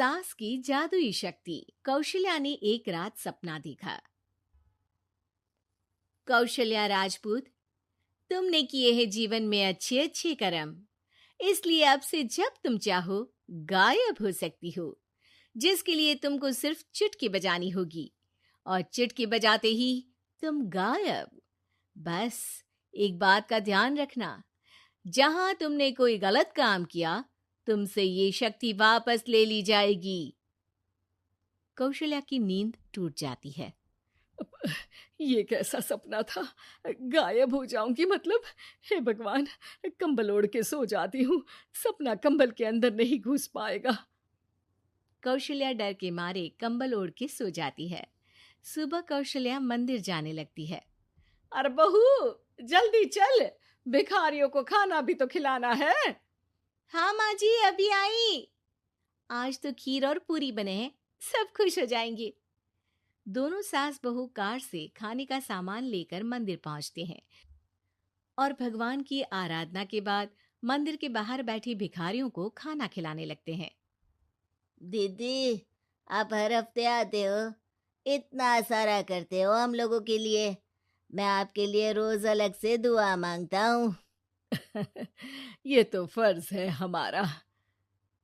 सास की जादुई शक्ति। कौशल्या ने एक रात सपना देखा। कौशल्या राजपूत, तुमने किए हैं जीवन में अच्छे अच्छे कर्म, इसलिए अब से जब तुम चाहो गायब हो सकती हो, जिसके लिए तुमको सिर्फ चुटकी बजानी होगी और चुटकी बजाते ही तुम गायब। बस एक बात का ध्यान रखना, जहां तुमने कोई गलत काम किया तुमसे ये शक्ति वापस ले ली जाएगी। कौशल्या की नींद टूट जाती है। ये कैसा सपना था? गायब हो जाऊंगी मतलब? हे भगवान, कंबल ओढ़ के सो जाती हूँ, सपना कंबल के अंदर नहीं घुस पाएगा। कौशल्या डर के मारे कंबल ओढ़ के सो जाती है। सुबह कौशल्या मंदिर जाने लगती है। अरे बहू, जल्दी चल, भिखारियों को खाना भी तो खिलाना है। हाँ माँ जी, अभी आई। आज तो खीर और पूरी बने हैं, सब खुश हो जाएंगे। दोनों सास बहू कार से खाने का सामान लेकर मंदिर पहुंचते हैं और भगवान की आराधना के बाद मंदिर के बाहर बैठी भिखारियों को खाना खिलाने लगते हैं। दीदी, आप हर हफ्ते आते हो, इतना सारा करते हो हम लोगों के लिए। मैं आपके लिए रोज अलग से दुआ मांगता हूँ। ये तो फर्ज है हमारा।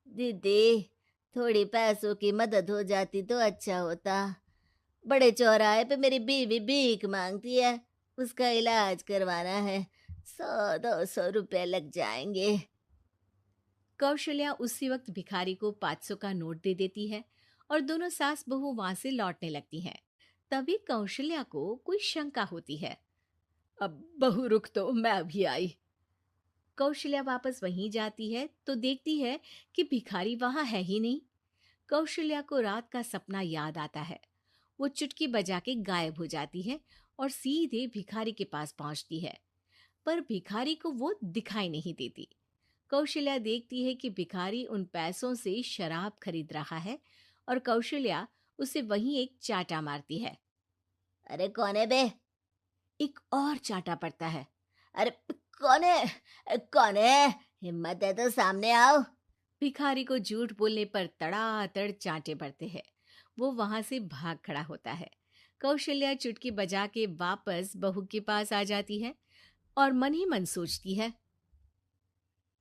दीदी, थोड़ी पैसों की मदद हो जाती तो अच्छा होता। बड़े चौराहे पे मेरी बीवी भीख मांगती है, उसका इलाज करवाना है, 100-200 रुपए लग जाएंगे। कौशल्या उसी वक्त भिखारी को 500 का नोट दे देती है और दोनों सास बहू वहां से लौटने लगती हैं। तभी कौशल्या को कोई शंका होती है। अब बहू रुक, तो मैं अभी आई। कौशल्या वापस वहीं जाती है तो देखती है कि भिखारी वहां है ही नहीं। कौशल्या को रात का सपना याद आता है। वो चुटकी बजा के गायब हो जाती है और सीधे भिखारी के पास पहुंचती है, पर भिखारी को वो दिखाई नहीं देती। कौशल्या देखती है कि भिखारी उन पैसों से शराब खरीद रहा है और कौशल्या उसे वहीं एक चाटा मारती है। अरे कौन है बे? एक और चाटा पड़ता है। अरे कौन है? कौन है? हिम्मत है तो सामने आओ। भिखारी को झूठ बोलने पर तड़ातड़ चांटे पड़ते हैं। वो वहां से भाग खड़ा होता है। कौशल्या चुटकी बजा के वापस बहू के पास आ जाती है और मन ही मन सोचती है,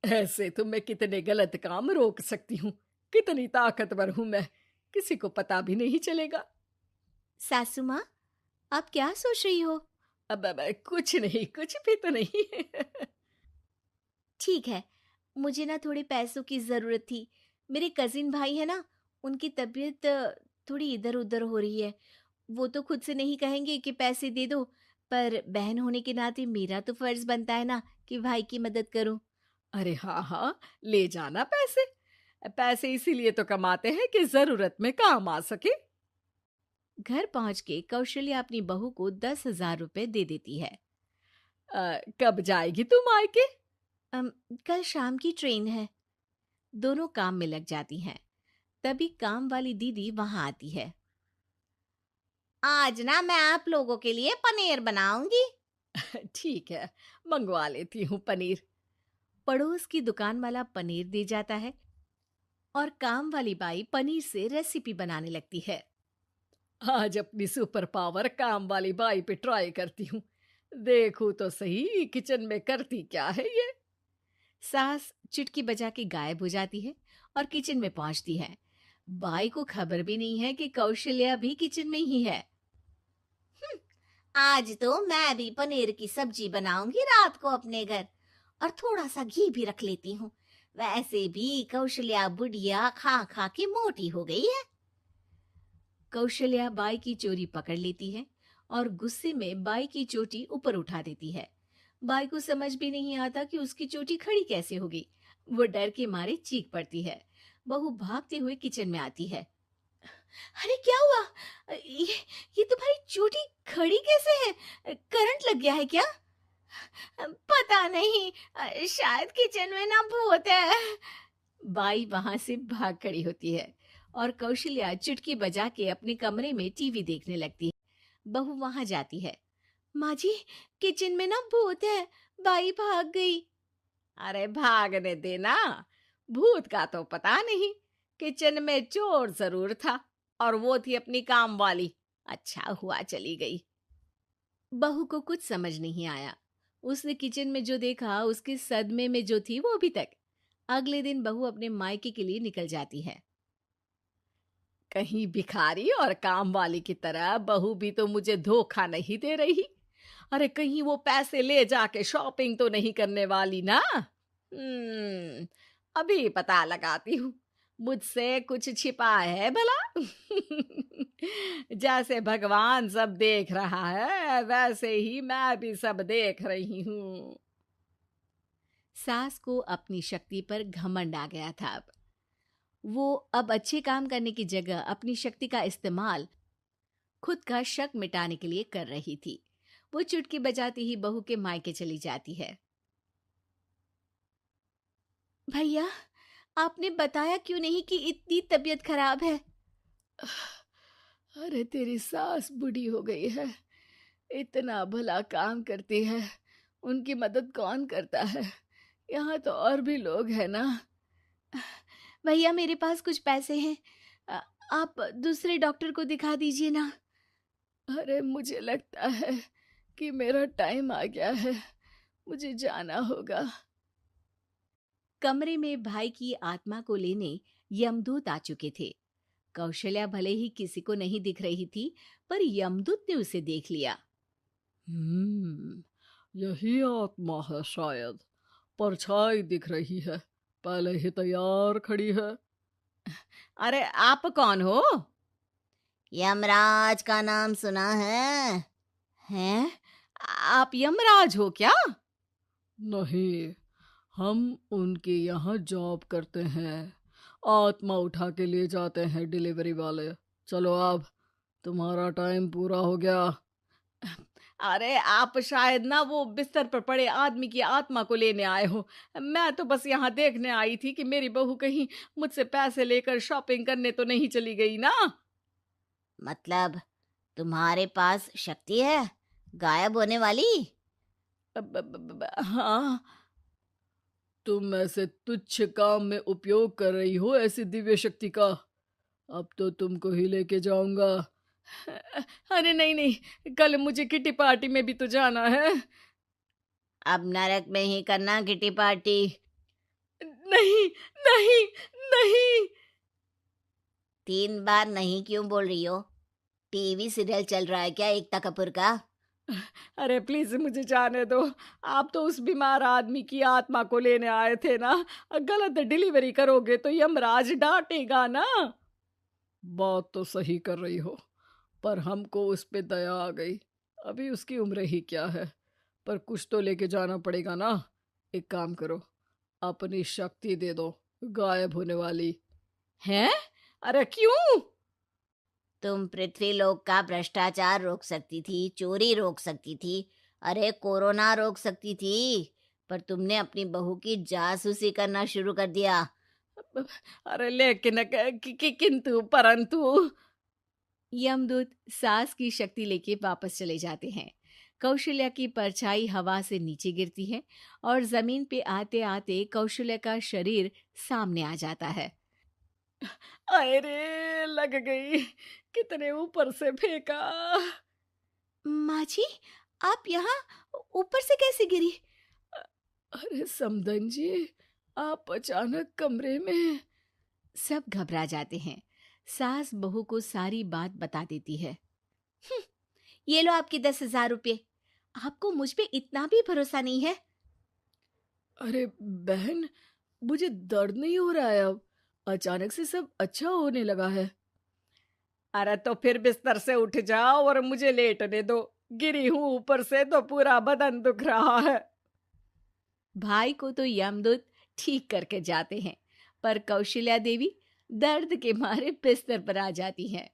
ऐसे तो मैं कितने गलत काम रोक सकती हूँ, कितनी ताकतवर हूँ मैं, किसी को पता भी नहीं चलेगा। सासू माँ, आप क्या सोच रही हो? अब कुछ नहीं, कुछ भी तो नहीं। ठीक है, मुझे ना थोड़े पैसों की जरूरत थी। मेरे कजिन भाई है ना, उनकी तबीयत थोड़ी इधर उधर हो रही है। वो तो खुद से नहीं कहेंगे कि पैसे दे दो, पर बहन होने के नाते मेरा तो फर्ज बनता है ना कि भाई की मदद करूं। अरे हाँ हाँ, ले जाना पैसे। पैसे इसीलिए तो कमाते हैं कि जरूरत में काम आ सके। घर पहुंच के कौशल्या अपनी बहू को 10,000 रुपए दे देती है। कब जाएगी तू मायके? अम, कल शाम की ट्रेन है। दोनों काम में लग जाती हैं। तभी काम वाली दीदी वहां आती है। आज ना मैं आप लोगों के लिए पनीर बनाऊंगी। ठीक है, मंगवा लेती हूँ पनीर। पड़ोस की दुकान वाला पनीर दे जाता है और काम वाली बाई पनीर से रेसिपी बनाने लगती है। आज अपनी सुपर पावर काम वाली बाई पे ट्राई करती हूँ, देखूं तो सही किचन में करती क्या है ये। सास चुटकी बजा के गायब हो जाती है और किचन में पहुंचती है। बाई को खबर भी नहीं है कि कौशल्या भी किचन में ही है। आज तो मैं भी पनीर की सब्जी बनाऊंगी रात को अपने घर, और थोड़ा सा घी भी रख लेती हूँ। वैसे भी कौशल्या बुढ़िया खा खा के मोटी हो गई है। कौशल्या बाई की चोरी पकड़ लेती है और गुस्से में बाई की चोटी ऊपर उठा देती है। बाई को समझ भी नहीं आता कि उसकी चोटी खड़ी कैसे हो गई। वो डर के मारे चीख पड़ती है। बहू भागते हुए किचन में आती है। अरे क्या हुआ? ये तुम्हारी चोटी खड़ी कैसे है? करंट लग गया है क्या? पता नहीं, शायद किचन में ना भूत है। बाई वहां से भाग खड़ी होती है और कौशल्या चुटकी बजा के अपने कमरे में टीवी देखने लगती है। बहू वहां जाती है। माँ जी, किचन में ना भूत है, बाई भाग गई। अरे भागने देना, भूत का तो पता नहीं, किचन में चोर जरूर था और वो थी अपनी काम वाली। अच्छा हुआ चली गई। बहू को कुछ समझ नहीं आया। उसने किचन में जो देखा उसके सदमे में जो थी वो अभी तक। अगले दिन बहू अपने मायके के लिए निकल जाती है। कहीं भिखारी और काम वाली की तरह बहू भी तो मुझे धोखा नहीं दे रही। अरे कहीं वो पैसे ले जाके शॉपिंग तो नहीं करने वाली ना। अभी पता लगाती हूँ। मुझसे कुछ छिपा है भला। जैसे भगवान सब देख रहा है वैसे ही मैं भी सब देख रही हूँ। सास को अपनी शक्ति पर घमंड आ गया था। वो अब अच्छे काम करने की जगह अपनी शक्ति का इस्तेमाल खुद का शक मिटाने के लिए कर रही थी। वो चुटकी बजाती ही बहू के मायके चली जाती है। भैया, आपने बताया क्यों नहीं कि इतनी तबीयत खराब है? अरे तेरी सास बूढ़ी हो गई है, इतना भला काम करती है, उनकी मदद कौन करता है? यहाँ तो और भी लोग हैं ना। भैया, मेरे पास कुछ पैसे हैं। आप दूसरे डॉक्टर को दिखा दीजिए ना। अरे मुझे लगता है कि मेरा टाइम आ गया है, मुझे जाना होगा। कमरे में भाई की आत्मा को लेने यमदूत आ चुके थे। कौशल्या भले ही किसी को नहीं दिख रही थी, पर यमदूत ने उसे देख लिया। यही आत्मा है शायद, परछाई दिख रही है, पहले ही तैयार खड़ी है। अरे आप कौन हो? यमराज का नाम सुना है? हैं? आप यमराज हो क्या? नहीं, हम उनके यहाँ जॉब करते हैं, आत्मा उठा के ले जाते हैं डिलीवरी वाले। चलो अब तुम्हारा टाइम पूरा हो गया। अरे आप शायद ना वो बिस्तर पर पड़े आदमी की आत्मा को लेने आए हो। मैं तो बस यहाँ देखने आई थी कि मेरी बहू कहीं मुझसे पैसे लेकर शॉपिंग करने तो नहीं चली गई ना। मतलब तुम्हारे पास शक्ति है गायब होने वाली? हाँ। तुम ऐसे तुच्छ काम में उपयोग कर रही हो ऐसी दिव्य शक्ति का। अब तो तुमको ही लेके जाऊंगा। अरे नहीं नहीं, कल मुझे किटी पार्टी में भी तो जाना है। अब नरक में ही करना किटी पार्टी। नहीं नहीं नहीं। 3 बार नहीं क्यों बोल रही हो? टीवी सीरियल चल रहा है क्या एकता कपूर का? अरे प्लीज मुझे जाने दो। आप तो उस बीमार आदमी की आत्मा को लेने आए थे ना। गलत डिलीवरी करोगे तो यमराज डांटेगा ना। बात तो सही कर रही हो, पर हमको उस पे दया आ गई। अभी उसकी उम्र ही क्या है, पर कुछ तो लेके जाना पड़ेगा ना। एक काम करो, अपनी शक्ति दे दो, गायब होने वाली। हैं? अरे क्यों? तुम पृथ्वीलोक का भ्रष्टाचार रोक सकती थी, चोरी रोक सकती थी, अरे कोरोना रोक सकती थी, पर तुमने अपनी बहू की जासूसी करना शुरू कर दिया। अरे लेकिन किंतु परंतु। यमदूत सास की शक्ति लेके वापस चले जाते हैं। कौशल्या की परछाई हवा से नीचे गिरती है और जमीन पे आते आते कौशल्या का शरीर सामने आ जाता है। अरे लग गई, कितने ऊपर से फेंका। माँ जी, आप यहाँ ऊपर से कैसे गिरी? अरे समधन जी, आप अचानक कमरे में। सब घबरा जाते हैं। सास बहू को सारी बात बता देती है। ये लो आपके 10,000 रुपये। आपको मुझ पे इतना भी भरोसा नहीं है? अरे बहन, मुझे दर्द नहीं हो रहा है, अब अचानक से सब अच्छा होने लगा है। अरे तो फिर बिस्तर से उठ जाओ और मुझे लेटने दो। गिरी हूं ऊपर से तो पूरा बदन दुख रहा है। भाई को तो यमदूत ठीक करके जाते हैं, पर कौशल्या देवी दर्द के मारे बिस्तर पर आ जाती हैं।